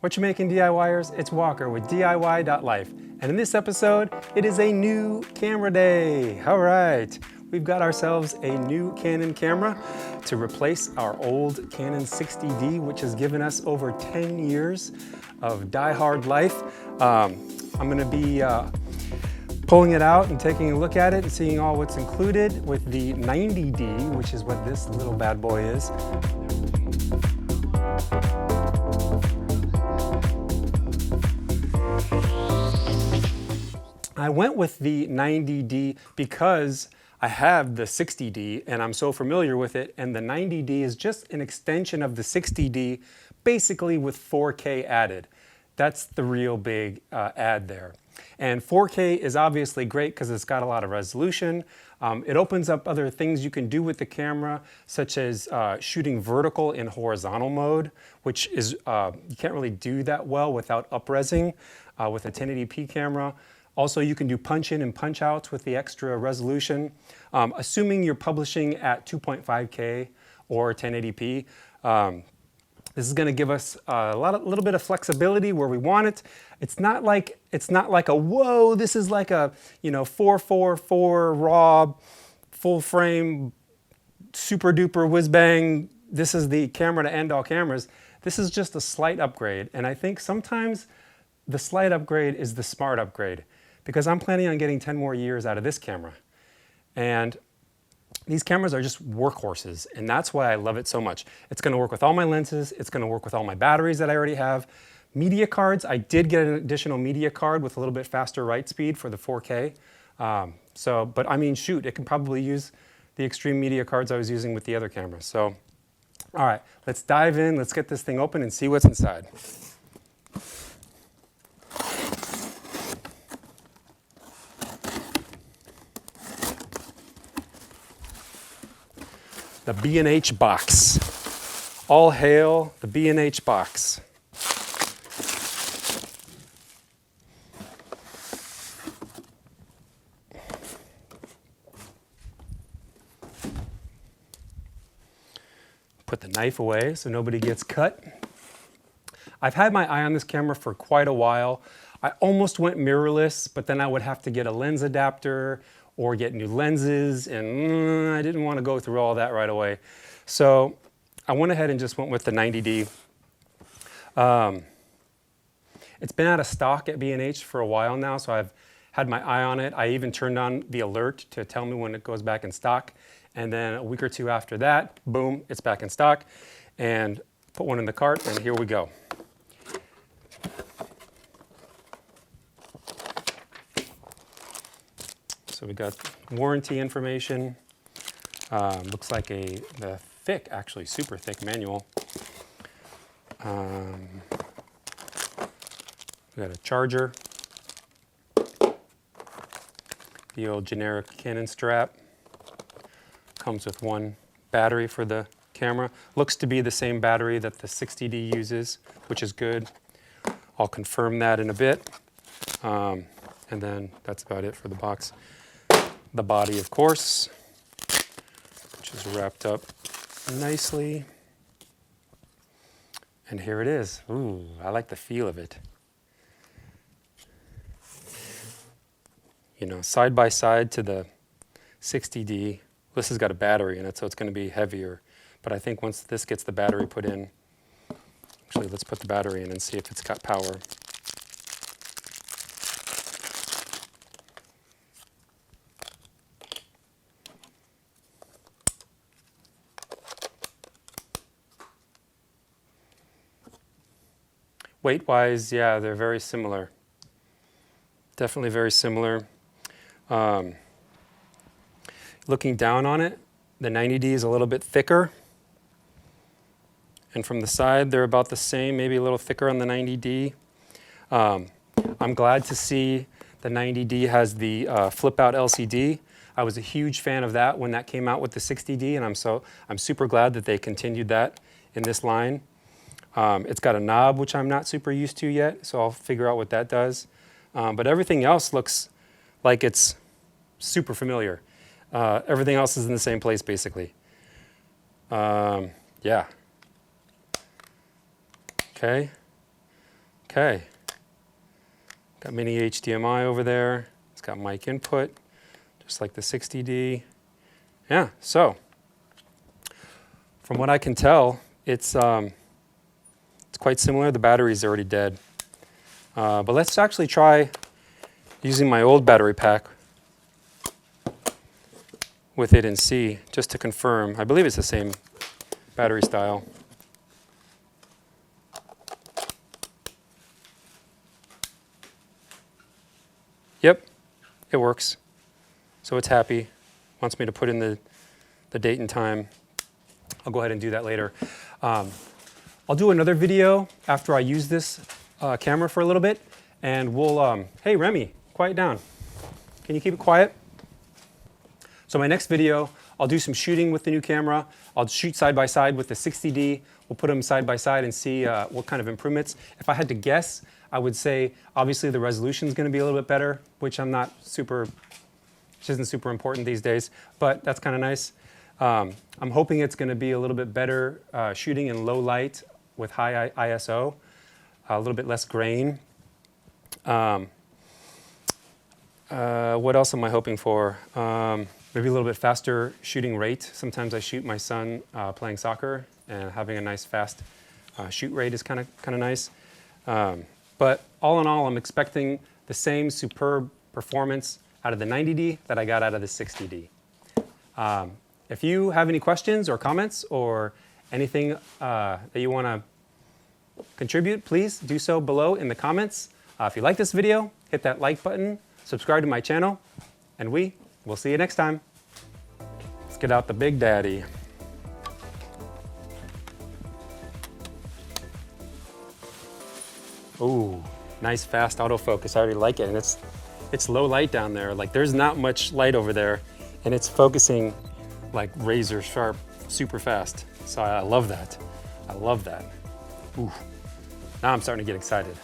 What you making, DIYers? It's Walker with DIWHY.LIFE. And in this episode, it is a new camera day. All right, we've got ourselves a new Canon camera to replace our old Canon 90D, which has given us over 10 years of die-hard life. I'm gonna be pulling it out and taking a look at it and seeing all what's included with the 90D, which is what this little bad boy is. I went with the 90D because I have the 60D and I'm so familiar with it, and the 90D is just an extension of the 60D, basically with 4K added. That's the real big add there. And 4K is obviously great because it's got a lot of resolution. It opens up other things you can do with the camera, such as shooting vertical in horizontal mode, which is, you can't really do that well without up-resing with a 1080p camera. Also, you can do punch-in and punch-outs with the extra resolution. Assuming you're publishing at 2.5K or 1080p, this is going to give us a little bit of flexibility where we want it. It's not like a whoa. This is like a 444 raw, full frame, super duper whiz bang. This is the camera to end all cameras. This is just a slight upgrade, and I think sometimes the slight upgrade is the smart upgrade, because I'm planning on getting 10 more years out of this camera. And these cameras are just workhorses, and that's why I love it so much. It's gonna work with all my lenses, it's gonna work with all my batteries that I already have. Media cards, I did get an additional media card with a little bit faster write speed for the 4K. But I mean, shoot, it can probably use the extreme media cards I was using with the other camera. So, all right, let's dive in, let's get this thing open and see what's inside. The B&H box. All hail the B&H box. Put the knife away so nobody gets cut. I've had my eye on this camera for quite a while. I almost went mirrorless, but then I would have to get a lens adapter or get new lenses, and I didn't want to go through all that right away. So I went ahead and just went with the 90D. It's been out of stock at B&H for a while now, so I've had my eye on it. I even turned on the alert to tell me when it goes back in stock. And then a week or two after that, boom, it's back in stock. And put one in the cart, and here we go. So we got warranty information. Looks like the thick, actually super thick manual. We got a charger. The old generic Canon strap. Comes with one battery for the camera. Looks to be the same battery that the 60D uses, which is good. I'll confirm that in a bit. And then that's about it for the box. The body, of course, which is wrapped up nicely. And here it is. Ooh, I like the feel of it. You know, side by side to the 60D. This has got a battery in it, so it's going to be heavier. But I think once this gets the battery put in, actually, let's put the battery in and see if it's got power. Weight-wise, yeah, they're very similar. Definitely very similar. Looking down on it, the 90D is a little bit thicker. And from the side, they're about the same, maybe a little thicker on the 90D. I'm glad to see the 90D has the flip-out LCD. I was a huge fan of that when that came out with the 60D, and I'm super glad that they continued that in this line. It's got a knob, which I'm not super used to yet, so I'll figure out what that does. But everything else looks like it's super familiar. Everything else is in the same place, basically. Yeah. Okay. Okay. Got mini HDMI over there. It's got mic input, just like the 60D. Yeah, so from what I can tell, it's quite similar. The battery's already dead. But let's actually try using my old battery pack with it and see, just to confirm. I believe it's the same battery style. Yep, it works. So it's happy. Wants me to put in the date and time. I'll go ahead and do that later. I'll do another video after I use this camera for a little bit, and we'll, hey Remy, quiet down. Can you keep it quiet? So my next video, I'll do some shooting with the new camera. I'll shoot side by side with the 60D. We'll put them side by side and see what kind of improvements. If I had to guess, I would say obviously the resolution is going to be a little bit better, which isn't super important these days, but that's kind of nice. I'm hoping it's going to be a little bit better shooting in low light with high ISO, a little bit less grain. What else am I hoping for? Maybe a little bit faster shooting rate. Sometimes I shoot my son playing soccer, and having a nice fast shoot rate is kind of nice. But all in all, I'm expecting the same superb performance out of the 90D that I got out of the 60D. If you have any questions or comments or anything that you want to contribute, please do so below in the comments. If you like this video, hit that like button, subscribe to my channel, and we'll see you next time. Let's get out the Big Daddy. Ooh, nice fast autofocus. I already like it, and it's low light down there. Like there's not much light over there, and it's focusing like razor sharp, super fast. So I love that. I love that. Ooh, now I'm starting to get excited.